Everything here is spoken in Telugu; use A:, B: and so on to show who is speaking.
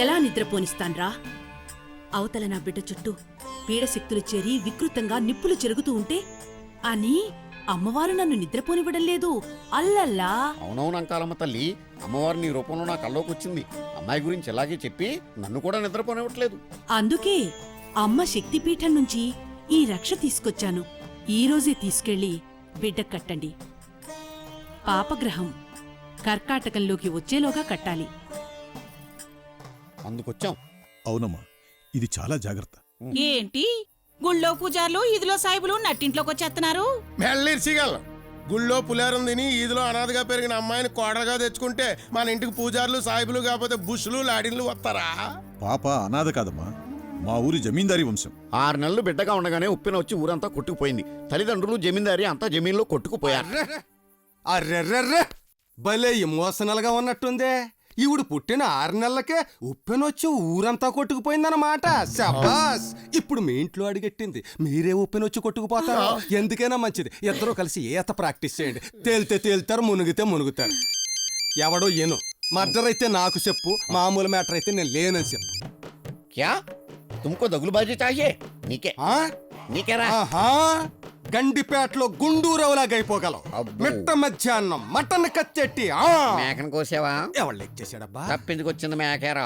A: ఎలా నిద్రపోనిస్తాన్రా? అవతల నా బిడ్డ చుట్టూ పీడశక్తులు చేరి వికృతంగా నిప్పులు చెరుగుతూ ఉంటే అని అమ్మవారు నన్ను నిద్రపోనివ్వడం లేదు. అల్లల్లా.
B: అవునవును అంకాలమ్మ తల్లి, అమ్మవారు నీ రూపంలో నా కల్లోకి వచ్చింది. అమ్మాయి గురించి ఎలాగే చెప్పి నన్ను కూడా నిద్రపోనివ్వట్లేదు.
A: అందుకే అమ్మ శక్తిపీఠం నుంచి ఈ రక్ష తీసుకొచ్చాను. ఈరోజే తీసుకెళ్లి బిడ్డ కట్టండి. పాపగ్రహం కర్కాటకంలోకి వచ్చేలోగా కట్టాలి.
B: అందుకొచ్చాం.
C: అవునమ్మా, ఇది చాలా జాగ్రత్త.
D: ఏంటి గుళ్ళో పూజార్లు ఈదిలో సాయిబులు నట్టింట్లోకి వచ్చేస్తున్నారు?
E: మెల్లిర్చిగల్ గుళ్ళో పులేరం తిని ఈదిలో అనాథగా పెరిగిన అమ్మాయిని కోడలుగా తెచ్చుకుంటే మన ఇంటికి పూజారులు సాయిబులు కాకపోతే బుష్లు లాడిన్లు వస్తారా?
C: పాప అనాథ కాదమ్మా, మా ఊరి జమీందారీ వంశం.
B: 6 నెలలు బిడ్డగా ఉండగానే ఉప్పిన వచ్చి ఊరంతా కొట్టుకుపోయింది. తల్లిదండ్రులు జమీందారీ అంతా జమీన్లో కొట్టుకుపోయారు.
F: అర్రెర్రెర్రె భలే ఎమోషనల్గా ఉన్నట్టుందే. ఈవిడు పుట్టిన 6 నెలలకే ఉప్పెనొచ్చి ఊరంతా కొట్టుకుపోయిందన్నమాట. శబాస్. ఇప్పుడు మీ ఇంట్లో అడిగెట్టింది, మీరే ఉప్పెనొచ్చి కొట్టుకుపోతారు. ఎందుకైనా మంచిది, ఇద్దరూ కలిసి ఈత ప్రాక్టీస్ చేయండి. తేలితే తేలుతారు, మునిగితే మునుగుతారు. ఎవడో ఏను మర్డర్ అయితే నాకు చెప్పు, మామూలు మ్యాటర్ అయితే నేను లేనని చెప్పు.
B: క్యా తుమ్కో దగులుబాజీ చాహియే? నీకే
F: ఆ?
B: నీకేరా?
F: ఆహా, గండిపేటలో గుండూరవలాగా అయిపోగలవు.
B: అబ్బో.
F: మిట్ట మధ్యాహ్నం మటన్ కచ్చెట్టి
B: మేకను కోసావా?
F: ఎవరు లెక్ చేశాడబ్బా?
B: తప్పించుకొచ్చింది మేకేరా.